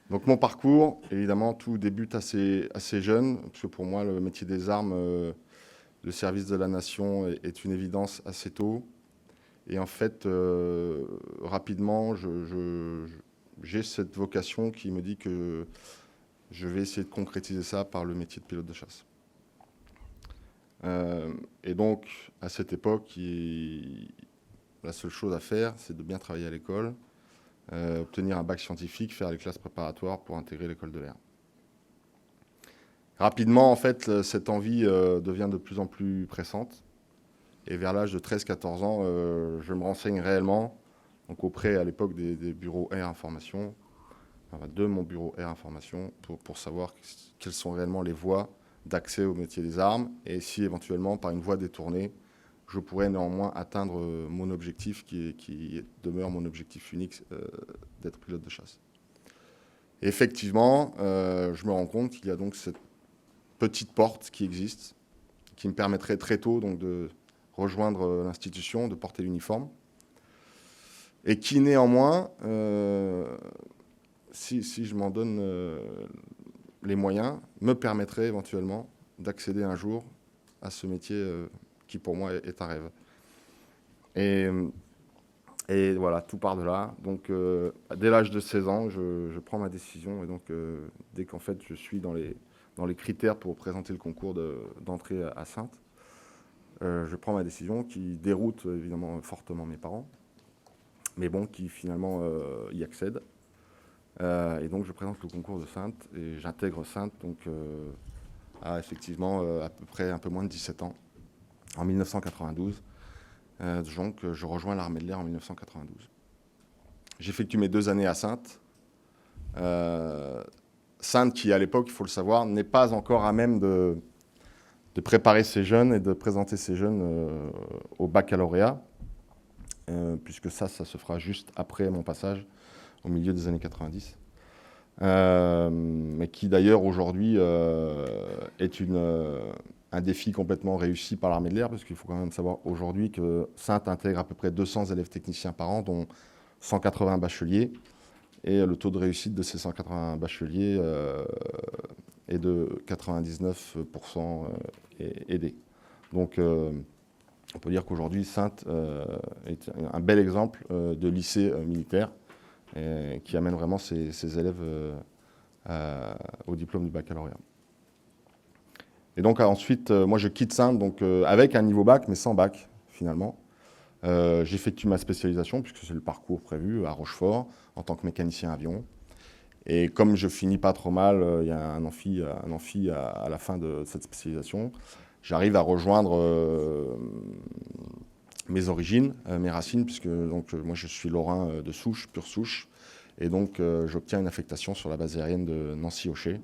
Donc mon parcours, évidemment, tout débute assez jeune, parce que pour moi, le métier des armes, le service de la nation est une évidence assez tôt. Et en fait, rapidement, j'ai cette vocation qui me dit que je vais essayer de concrétiser ça par le métier de pilote de chasse. Et donc, à cette époque, la seule chose à faire, c'est de bien travailler à l'école, obtenir un bac scientifique, faire les classes préparatoires pour intégrer l'école de l'air. Rapidement, en fait, cette envie devient de plus en plus pressante. Et vers l'âge de 13-14 ans, je me renseigne réellement, donc auprès à l'époque des bureaux Air Information, enfin, de mon bureau Air Information, pour savoir quelles sont réellement les voies d'accès au métier des armes et si éventuellement, par une voie détournée, je pourrais néanmoins atteindre mon objectif qui demeure mon objectif unique d'être pilote de chasse. Et effectivement, je me rends compte qu'il y a donc cette petite porte qui existe, qui me permettrait très tôt donc, de rejoindre l'institution, de porter l'uniforme, et qui néanmoins, si je m'en donne les moyens, me permettrait éventuellement d'accéder un jour à ce métier qui pour moi est un rêve. Et voilà, tout part de là. Donc dès l'âge de 16 ans, je prends ma décision, et donc dès qu'en fait je suis dans les critères pour présenter le concours d'entrée à Saintes, je prends ma décision qui déroute évidemment fortement mes parents, mais bon, qui finalement y accèdent. Et donc je présente le concours de Saintes et j'intègre Saintes donc, à effectivement à peu près un peu moins de 17 ans, en 1992. Donc je rejoins l'armée de l'air en 1992. J'effectue mes 2 années à Saintes. Saintes qui, à l'époque, il faut le savoir, n'est pas encore à même de préparer ces jeunes et de présenter ces jeunes au baccalauréat, puisque ça se fera juste après mon passage, au milieu des années 90. Mais qui d'ailleurs aujourd'hui est un défi complètement réussi par l'armée de l'air, parce qu'il faut quand même savoir aujourd'hui que Saintes intègre à peu près 200 élèves techniciens par an, dont 180 bacheliers, et le taux de réussite de ces 180 bacheliers est de 99% aidés. Donc on peut dire qu'aujourd'hui Saintes est un bel exemple de lycée militaire qui amène vraiment ses élèves au diplôme du baccalauréat. Et donc ensuite, moi je quitte Saintes donc, avec un niveau bac, mais sans bac finalement. J'effectue ma spécialisation, puisque c'est le parcours prévu, à Rochefort, en tant que mécanicien avion. Et comme je finis pas trop mal, il y a un amphi à la fin de cette spécialisation, j'arrive à rejoindre mes origines, mes racines, puisque donc, moi je suis lorrain de souche, pure souche. Et donc j'obtiens une affectation sur la base aérienne de Nancy-Ochet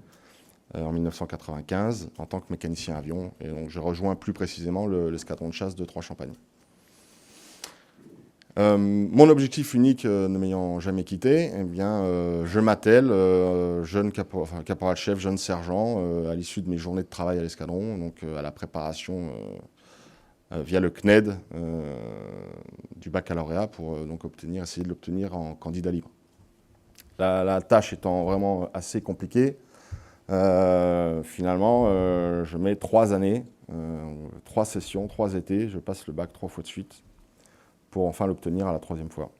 en 1995 en tant que mécanicien avion. Et donc je rejoins plus précisément l'escadron de chasse de Troyes-Champagne. Mon objectif unique ne m'ayant jamais quitté, eh bien, je m'attelle, jeune caporal-chef, jeune sergent, à l'issue de mes journées de travail à l'escadron, donc à la préparation via le CNED du baccalauréat pour donc essayer de l'obtenir en candidat libre. La tâche étant vraiment assez compliquée, finalement, je mets 3 années, 3 sessions, 3 étés, je passe le bac 3 fois de suite pour enfin l'obtenir à la 3e fois.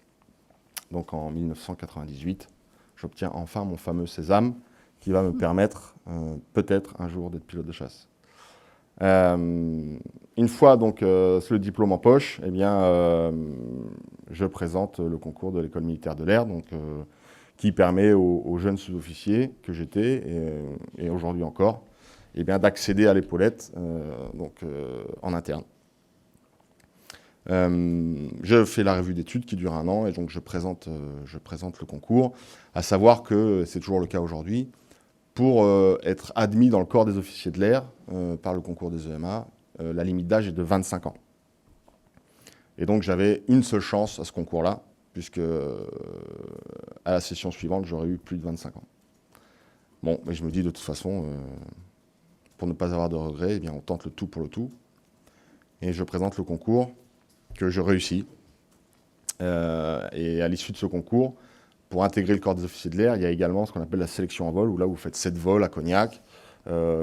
Donc en 1998, j'obtiens enfin mon fameux sésame qui va me permettre peut-être un jour d'être pilote de chasse. Une fois donc le diplôme en poche, eh bien, je présente le concours de l'école militaire de l'air, donc qui permet aux jeunes sous-officiers que j'étais et aujourd'hui encore, eh bien, d'accéder à l'épaulette en interne. Je fais la revue d'études qui dure 1 an et donc je présente le concours, à savoir que c'est toujours le cas aujourd'hui. Pour être admis dans le corps des officiers de l'air par le concours des EMA, la limite d'âge est de 25 ans. Et donc j'avais une seule chance à ce concours-là, puisque à la session suivante, j'aurais eu plus de 25 ans. Bon, mais je me dis de toute façon, pour ne pas avoir de regrets, eh bien, on tente le tout pour le tout. Et je présente le concours que je réussis. Et à l'issue de ce concours, pour intégrer le corps des officiers de l'air, il y a également ce qu'on appelle la sélection en vol, où là, vous faites 7 vols à Cognac,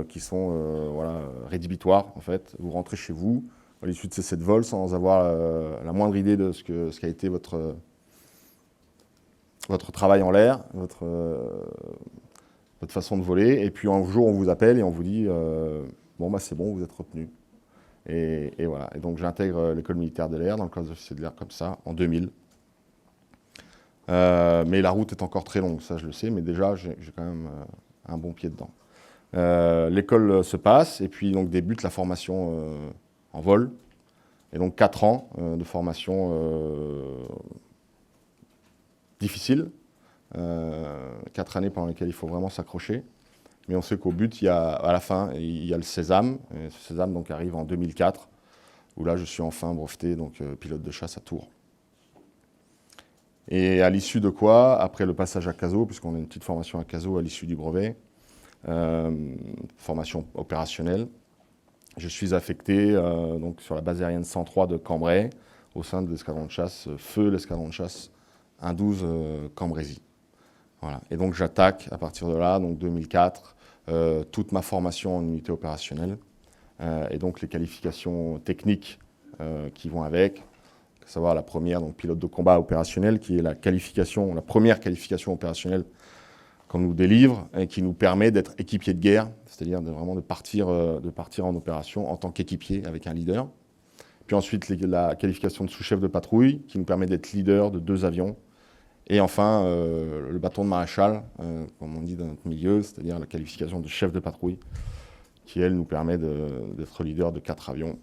qui sont voilà, rédhibitoires, en fait. Vous rentrez chez vous, à l'issue de ces 7 vols, sans avoir la moindre idée de ce qu'a été votre travail en l'air, votre façon de voler. Et puis un jour, on vous appelle et on vous dit bon, bah, c'est bon, vous êtes retenu. Et voilà. Et donc, j'intègre l'école militaire de l'air, dans le corps des officiers de l'air, comme ça, en 2000. Mais la route est encore très longue, ça je le sais, mais déjà, j'ai quand même un bon pied dedans. L'école se passe, et puis donc débute la formation en vol. Et donc 4 ans de formation difficile. 4 années pendant lesquelles il faut vraiment s'accrocher. Mais on sait qu'au but, à la fin, il y a le Sésame. Et ce Sésame donc, arrive en 2004, où là, je suis enfin breveté, donc pilote de chasse à Tours. Et à l'issue de quoi, après le passage à CASO, puisqu'on a une petite formation à CASO à l'issue du brevet, formation opérationnelle, je suis affecté donc, sur la base aérienne 103 de Cambrai, au sein de l'escadron de chasse, feu l'escadron de chasse 112 Cambrésis. Voilà. Et donc j'attaque à partir de là, donc 2004, toute ma formation en unité opérationnelle, et donc les qualifications techniques qui vont avec, à savoir la première, donc pilote de combat opérationnel, qui est la première qualification opérationnelle qu'on nous délivre et qui nous permet d'être équipier de guerre, c'est-à-dire vraiment de partir en opération en tant qu'équipier avec un leader. Puis ensuite la qualification de sous-chef de patrouille, qui nous permet d'être leader de 2 avions. Et enfin, le bâton de maréchal, comme on dit dans notre milieu, c'est-à-dire la qualification de chef de patrouille, qui, elle, nous permet d'être leader de 4 avions.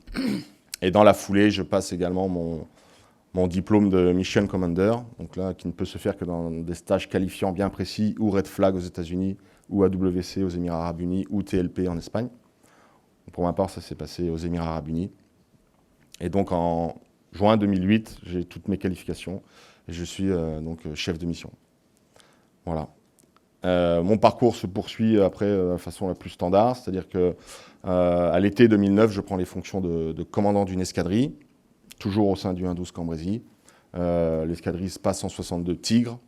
Et dans la foulée, je passe également mon diplôme de Mission Commander, donc là, qui ne peut se faire que dans des stages qualifiants bien précis, ou Red Flag aux États-Unis, ou AWC aux Émirats Arabes Unis, ou TLP en Espagne. Pour ma part, ça s'est passé aux Émirats Arabes Unis. Et donc, en juin 2008, j'ai toutes mes qualifications. Et je suis donc chef de mission. Voilà. Mon parcours se poursuit après de la façon la plus standard, c'est-à-dire qu'à l'été 2009, je prends les fonctions de commandant d'une escadrille, toujours au sein du 112 Cambrésis. L'escadrille SPA 162 Tigre,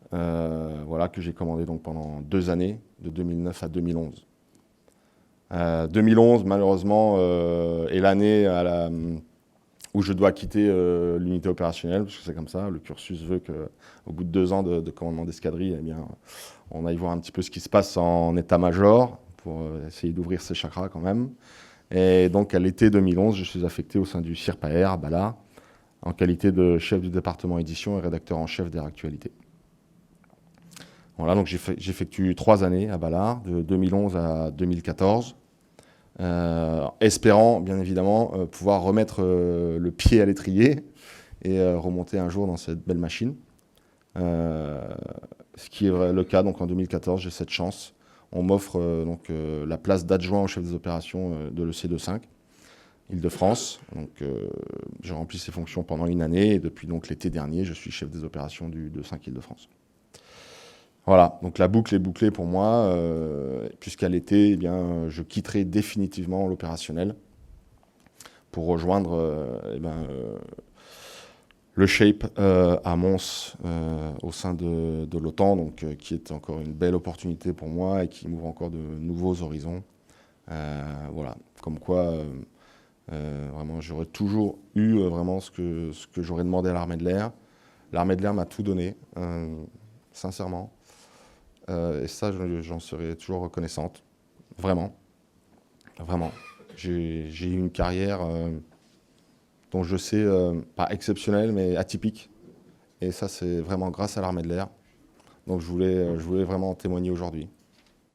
voilà, que j'ai commandé donc pendant 2 années, de 2009 à 2011. 2011, malheureusement, est l'année où je dois quitter l'unité opérationnelle, parce que c'est comme ça, le cursus veut qu'au bout de 2 ans de commandement d'escadrille, eh bien, on aille voir un petit peu ce qui se passe en état-major, pour essayer d'ouvrir ses chakras quand même. Et donc à l'été 2011, je suis affecté au sein du CIRPAER à Balard, en qualité de chef du département édition et rédacteur en chef d'Air Actualité. Voilà, donc j'effectue 3 années à Balard, de 2011 à 2014. Espérant bien évidemment pouvoir remettre le pied à l'étrier et remonter un jour dans cette belle machine. Ce qui est le cas, donc en 2014, j'ai cette chance. On m'offre la place d'adjoint au chef des opérations de l'EC25, Île-de-France. Donc j'ai rempli ces fonctions pendant 1 année et depuis donc l'été dernier, je suis chef des opérations du 25 Île-de-France. Voilà, donc la boucle est bouclée pour moi, puisqu'à l'été, eh bien, je quitterai définitivement l'opérationnel pour rejoindre le SHAPE à Mons au sein de l'OTAN, donc, qui est encore une belle opportunité pour moi et qui m'ouvre encore de nouveaux horizons. Voilà, comme quoi, vraiment, j'aurais toujours eu vraiment ce que j'aurais demandé à l'armée de l'air. L'armée de l'air m'a tout donné, sincèrement. Et ça, j'en serai toujours reconnaissante. Vraiment. Vraiment. J'ai eu une carrière dont je sais, pas exceptionnelle, mais atypique. Et ça, c'est vraiment grâce à l'armée de l'air. Donc je voulais vraiment en témoigner aujourd'hui.